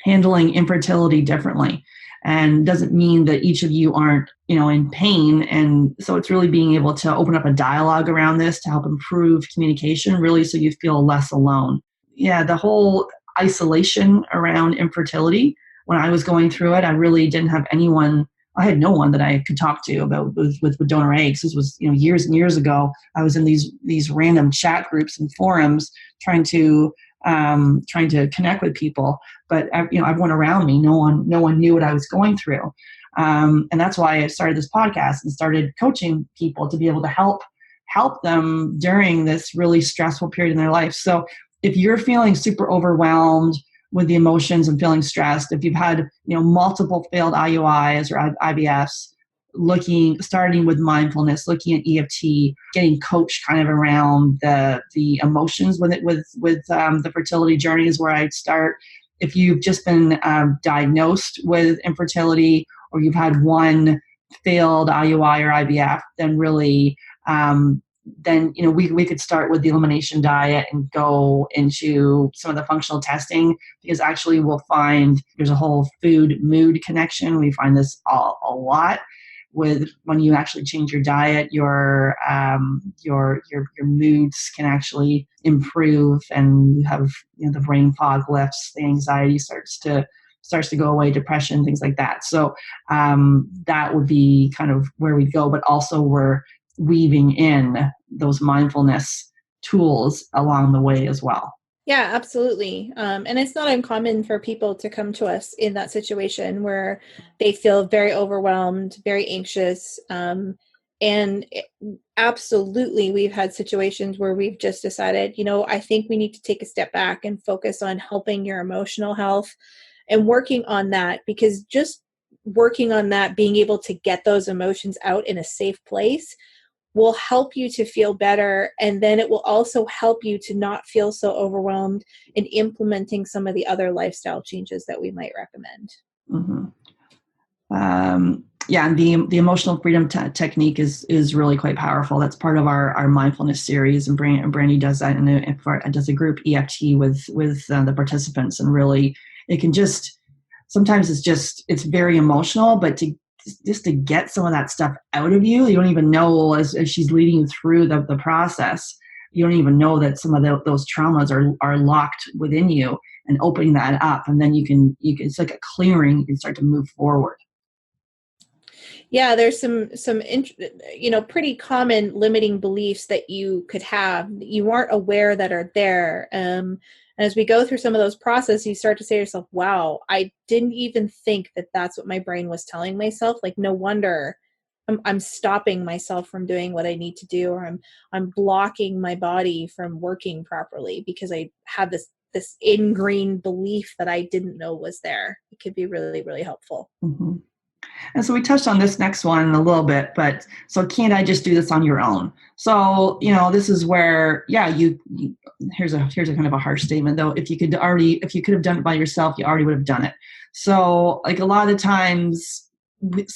handling infertility differently, and doesn't mean that each of you aren't in pain. And so it's really being able to open up a dialogue around this to help improve communication, really, so you feel less alone. Yeah, the whole isolation around infertility, when I was going through it, I really didn't have anyone. I had no one that I could talk to about with donor eggs. This was years and years ago. I was in these random chat groups and forums trying to connect with people, but everyone around me, no one knew what I was going through, and that's why I started this podcast and started coaching people to be able to help them during this really stressful period in their life. So if you're feeling super overwhelmed with the emotions and feeling stressed, if you've had multiple failed IUIs or IVFs, starting with mindfulness, looking at EFT, getting coached kind of around the emotions with the fertility journey is where I'd start. If you've just been diagnosed with infertility, or you've had one failed IUI or IVF, then really we could start with the elimination diet and go into some of the functional testing, because actually we'll find there's a whole food mood connection. We find this a lot with when you actually change your diet, your moods can actually improve, and you have the brain fog lifts, the anxiety starts to go away, depression, things like that. So that would be kind of where we go, but also we're weaving in those mindfulness tools along the way as well. Yeah, absolutely. And it's not uncommon for people to come to us in that situation where they feel very overwhelmed, very anxious. Absolutely, we've had situations where we've just decided, I think we need to take a step back and focus on helping your emotional health and working on that, because just working on that, being able to get those emotions out in a safe place will help you to feel better. And then it will also help you to not feel so overwhelmed in implementing some of the other lifestyle changes that we might recommend. Mm-hmm. Yeah, and the emotional freedom technique is really quite powerful. That's part of our mindfulness series, and Brandy does that, and does a group EFT with the participants, and really it can just sometimes it's very emotional, but to get some of that stuff out of you, you don't even know as she's leading you through the process, you don't even know that some of those traumas are locked within you, and opening that up, and then you can it's like a clearing. You can start to move forward. Yeah, there's some pretty common limiting beliefs that you could have that you aren't aware that are there. And as we go through some of those processes, you start to say to yourself, wow, I didn't even think that that's what my brain was telling myself. Like, no wonder I'm stopping myself from doing what I need to do, or I'm blocking my body from working properly because I have this ingrained belief that I didn't know was there. It could be really, really helpful. Mm-hmm. And so we touched on this next one a little bit, but so can't I just do this on your own? So, this is where, yeah, here's a kind of a harsh statement though. If you could have done it by yourself, you already would have done it. So like a lot of the times,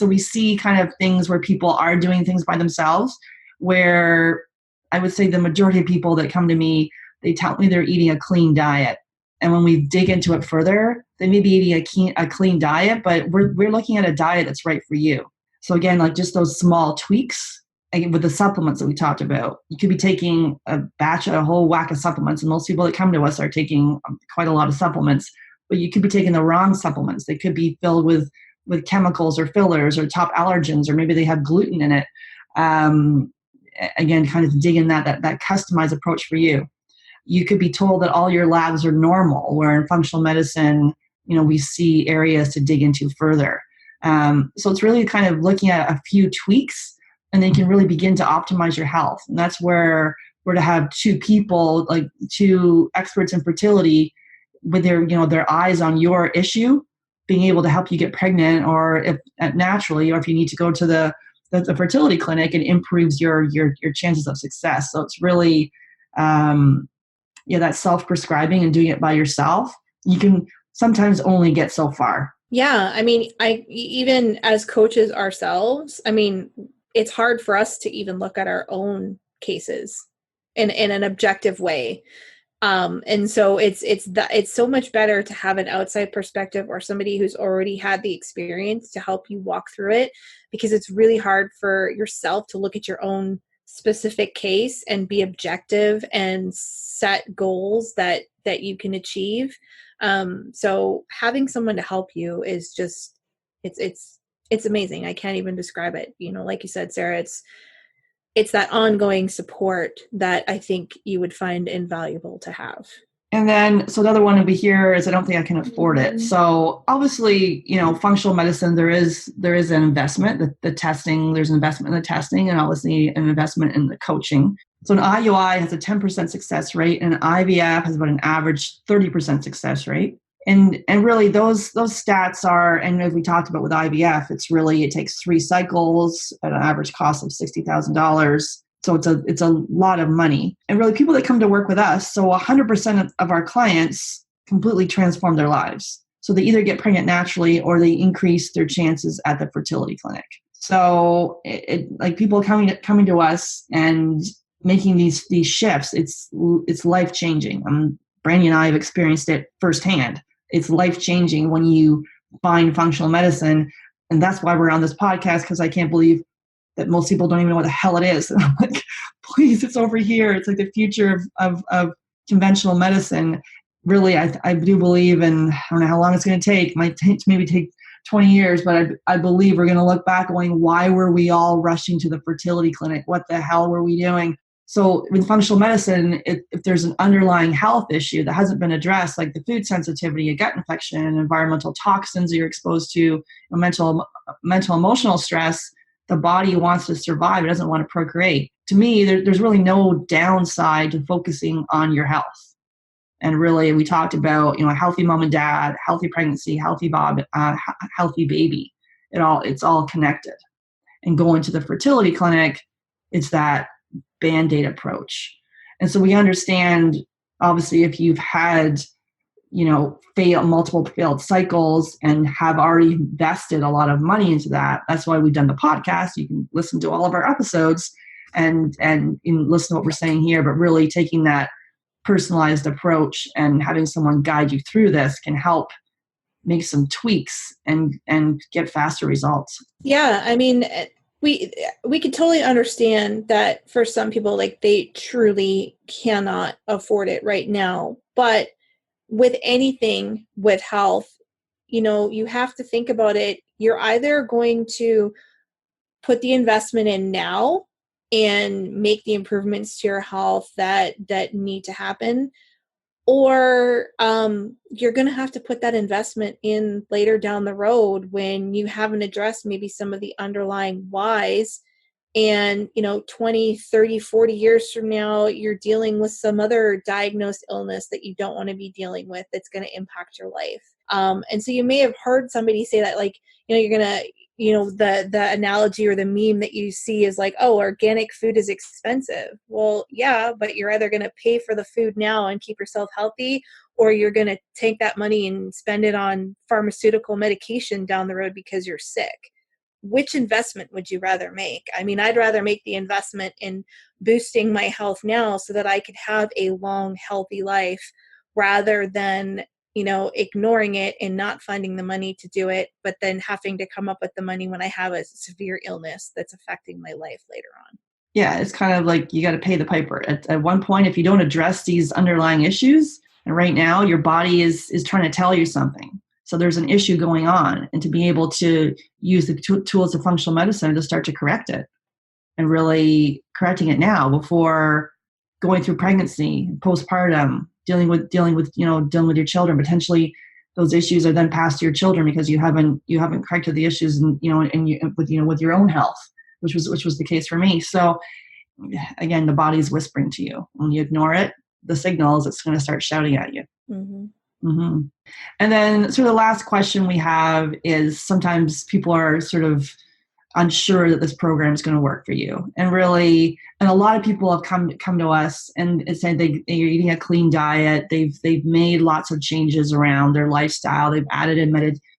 we see kind of things where people are doing things by themselves, where I would say the majority of people that come to me, they tell me they're eating a clean diet. And when we dig into it further, they may be eating a clean diet, but we're looking at a diet that's right for you. So again, like just those small tweaks, again, with the supplements that we talked about, you could be taking a whole whack of supplements. And most people that come to us are taking quite a lot of supplements, but you could be taking the wrong supplements. They could be filled with chemicals or fillers or top allergens, or maybe they have gluten in it. Again, kind of dig in that customized approach for you. You could be told that all your labs are normal, where in functional medicine, we see areas to dig into further. So it's really kind of looking at a few tweaks, and then you can really begin to optimize your health. And that's where we're to have two people, like two experts in fertility, with their eyes on your issue, being able to help you get pregnant, or if naturally, or if you need to go to the fertility clinic, it improves your chances of success. So it's really that self-prescribing and doing it by yourself, you can sometimes only get so far. Yeah. I mean, even as coaches ourselves, I mean, it's hard for us to even look at our own cases in an objective way. And so it's so much better to have an outside perspective, or somebody who's already had the experience to help you walk through it, because it's really hard for yourself to look at your own specific case and be objective and set goals that you can achieve. So having someone to help you is just, it's amazing. I can't even describe it. Like you said, Sarah, it's that ongoing support that I think you would find invaluable to have. And then, so the other one over here is, I don't think I can afford it. So obviously, functional medicine, there is an investment, the testing, there's an investment in the testing, and obviously an investment in the coaching. So an IUI has a 10% success rate, and an IVF has about an average 30% success rate. And really those stats are, and as we talked about with IVF, it takes 3 cycles at an average cost of $60,000. So it's a lot of money. And really people that come to work with us, so 100% of our clients completely transform their lives. So they either get pregnant naturally, or they increase their chances at the fertility clinic. So like people coming to us and making these shifts, it's life-changing. Brandy and I have experienced it firsthand. It's life-changing when you find functional medicine. And that's why we're on this podcast, because I can't believe that most people don't even know what the hell it is. And I'm like, please, it's over here. It's like the future of conventional medicine. Really, I do believe, and I don't know how long it's going to take. It might maybe take 20 years, but I believe we're going to look back going, why were we all rushing to the fertility clinic? What the hell were we doing? So with functional medicine, if there's an underlying health issue that hasn't been addressed, like the food sensitivity, a gut infection, environmental toxins that you're exposed to, mental emotional stress, the body wants to survive. It doesn't want to procreate. To me, there's really no downside to focusing on your health. And really, we talked about, a healthy mom and dad, healthy pregnancy, healthy baby. It's all connected. And going to the fertility clinic, it's that Band-Aid approach. And so we understand, obviously, if you've had multiple failed cycles and have already invested a lot of money into that. That's why we've done the podcast. You can listen to all of our episodes and listen to what we're saying here, but really taking that personalized approach and having someone guide you through this can help make some tweaks and get faster results. Yeah, I mean, we could totally understand that for some people, like, they truly cannot afford it right now. But with anything with health, you have to think about it. You're either going to put the investment in now and make the improvements to your health that need to happen, or you're going to have to put that investment in later down the road when you haven't addressed maybe some of the underlying whys. And 20, 30, 40 years from now, you're dealing with some other diagnosed illness that you don't want to be dealing with that's going to impact your life. And so you may have heard somebody say that, like, you're going to, the analogy or the meme that you see is like, oh, organic food is expensive. Well, yeah, but you're either going to pay for the food now and keep yourself healthy, or you're going to take that money and spend it on pharmaceutical medication down the road because you're sick. Which investment would you rather make? I mean, I'd rather make the investment in boosting my health now so that I could have a long, healthy life, rather than, ignoring it and not finding the money to do it, but then having to come up with the money when I have a severe illness that's affecting my life later on. Yeah, it's kind of like you got to pay the piper. At one point, if you don't address these underlying issues, and right now your body is trying to tell you something. So there's an issue going on, and to be able to use the tools of functional medicine to start to correct it, and really correcting it now before going through pregnancy, postpartum, dealing with your children. Potentially, those issues are then passed to your children because you haven't corrected the issues, and with your own health, which was the case for me. So again, the body's whispering to you. When you ignore it, the signals, it's going to start shouting at you. Mm-hmm. Mm-hmm. And then sort of the last question we have is, sometimes people are sort of unsure that this program is going to work for you. And a lot of people have come to us and said they're eating a clean diet. They've made lots of changes around their lifestyle. They've added in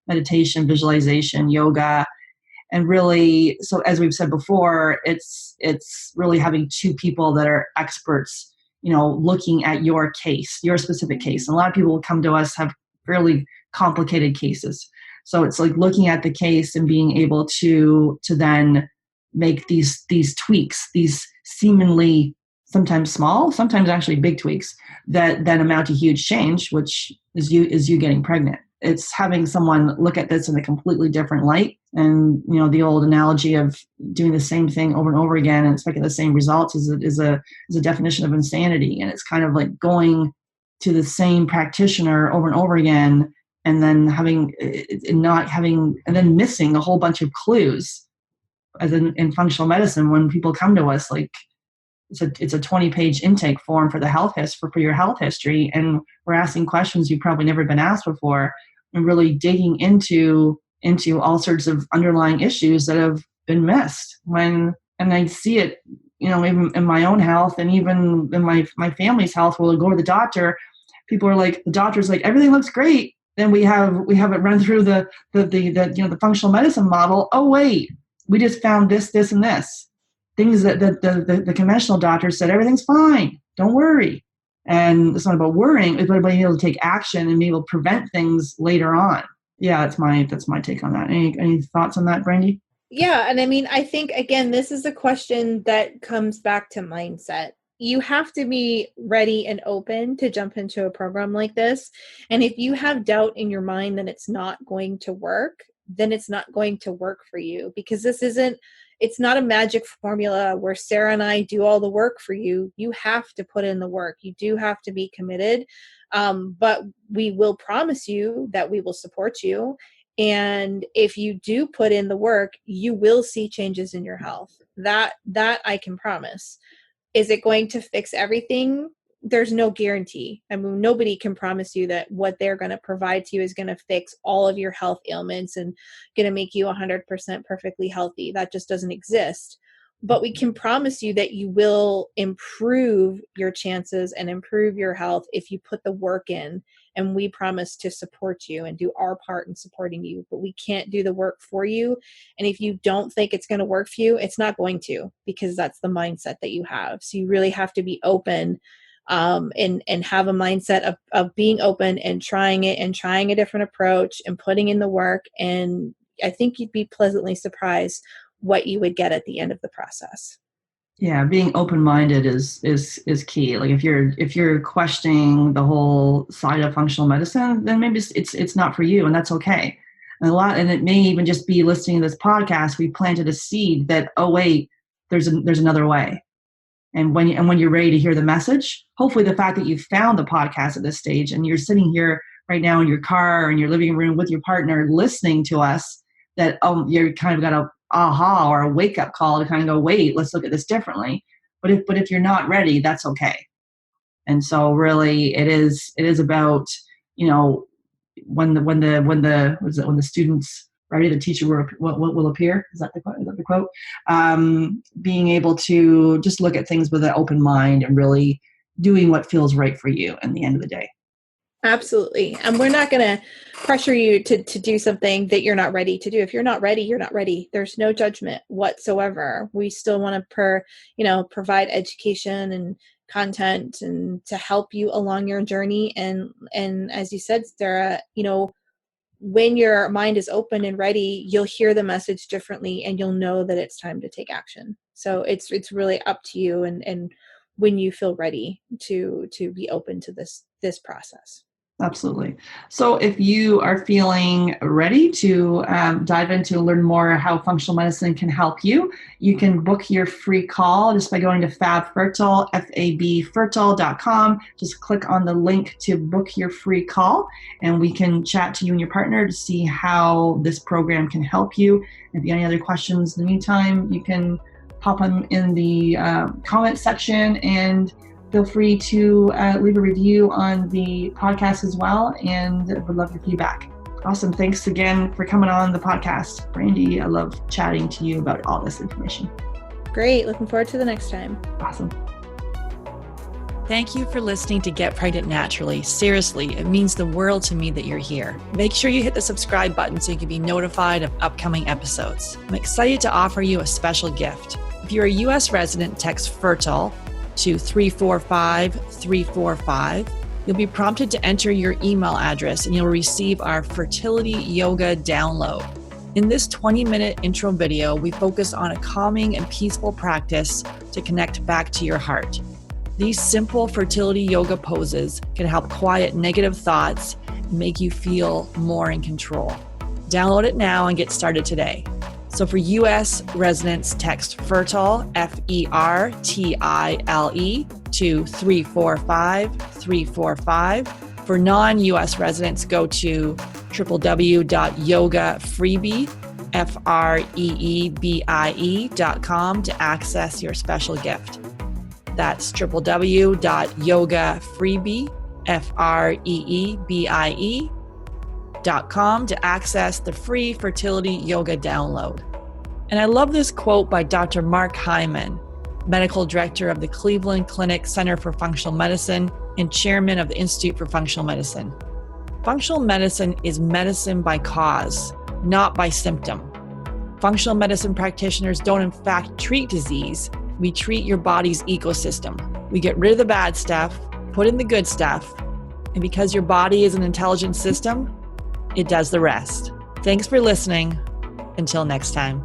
meditation, visualization, yoga. And really, so as we've said before, it's really having two people that are experts, looking at your case, your specific case. And a lot of people will come to us have fairly complicated cases. So it's like looking at the case and being able to then make these tweaks, these seemingly sometimes small, sometimes actually big tweaks that then amount to huge change, which is you getting pregnant. It's having someone look at this in a completely different light. And, the old analogy of doing the same thing over and over again and expecting the same results is a definition of insanity. And it's kind of like going to the same practitioner over and over again, and then missing a whole bunch of clues. As in functional medicine, when people come to us, like, it's a 20-page intake form for your health history, and we're asking questions you've probably never been asked before, and really digging into all sorts of underlying issues that have been missed. And I see it, even in my own health, and even in my family's health. When we go to the doctor, people are like, the doctor's like, everything looks great. Then we have it run through the functional medicine model. Oh wait, we just found this, and this. Things that the conventional doctors said, everything's fine, don't worry. And it's not about worrying, it's about being able to take action and be able to prevent things later on. Yeah, that's my take on that. Any thoughts on that, Brandy? Yeah, and I mean, I think, again, this is a question that comes back to mindset. You have to be ready and open to jump into a program like this. And if you have doubt in your mind that it's not going to work, then it's not going to work for you, because it's not a magic formula where Sarah and I do all the work for you. You have to put in the work. You do have to be committed. But we will promise you that we will support you. And if you do put in the work, you will see changes in your health. That I can promise. Is it going to fix everything? There's no guarantee. I mean, nobody can promise you that what they're going to provide to you is going to fix all of your health ailments and going to make you 100% perfectly healthy. That just doesn't exist. but we can promise you that you will improve your chances and improve your health if you put the work in. And we promise to support you and do our part in supporting you, but we can't do the work for you. And if you don't think it's going to work for you, it's not going to, because that's the mindset that you have. So you really have to be open, and have a mindset of being open and trying it and trying a different approach and putting in the work. And I think you'd be pleasantly surprised what you would get at the end of the process. Yeah, being open-minded is key. Like if you're questioning the whole side of functional medicine, then maybe it's not for you, and that's okay. And it may even just be listening to this podcast, we planted a seed that, oh wait, there's another way. And when you're ready to hear the message, hopefully the fact that you found the podcast at this stage and you're sitting here right now in your car or in your living room with your partner listening to us, that you're kind of got a aha or a wake up call to kind of go, wait, let's look at this differently. But if you're not ready, that's okay. And so really it is about, when the students ready, the teacher will appear. Is that the quote? Being able to just look at things with an open mind and really doing what feels right for you at the end of the day. Absolutely. And we're not going to pressure you to do something that you're not ready to do. If you're not ready, you're not ready. There's no judgment whatsoever. We still want to provide education and content and to help you along your journey. And as you said, Sarah, when your mind is open and ready, you'll hear the message differently and you'll know that it's time to take action. So it's really up to you and when you feel ready to be open to this process. Absolutely. So if you are feeling ready to dive into and learn more how functional medicine can help you, you can book your free call just by going to Fab Fertile, FabFertile.com. Just click on the link to book your free call, and we can chat to you and your partner to see how this program can help you. If you have any other questions in the meantime, you can pop them in the comment section, and feel free to leave a review on the podcast as well, and would love your feedback. Awesome. Thanks again for coming on the podcast, Brandy. I love chatting to you about all this information. Great. Looking forward to the next time. Awesome. Thank you for listening to Get Pregnant Naturally. Seriously, it means the world to me that you're here. Make sure you hit the subscribe button so you can be notified of upcoming episodes. I'm excited to offer you a special gift. If you're a U.S. resident, text FERTILE to 345-345. You'll be prompted to enter your email address and you'll receive our fertility yoga download. In this 20-minute intro video, we focus on a calming and peaceful practice to connect back to your heart. These simple fertility yoga poses can help quiet negative thoughts and make you feel more in control. Download it now and get started today. So for U.S. residents, text FERTILE, FERTILE, to 345-345. For non-U.S. residents, go to www.yogafreebie.com to access your special gift. That's www.yogafreebie.com to access the free fertility yoga download. And I love this quote by Dr. Mark Hyman, Medical Director of the Cleveland Clinic Center for Functional Medicine and Chairman of the Institute for Functional Medicine. Functional medicine is medicine by cause, not by symptom. Functional medicine practitioners don't in fact treat disease. We treat your body's ecosystem. We get rid of the bad stuff, put in the good stuff, and because your body is an intelligent system, it does the rest. Thanks for listening. Until next time.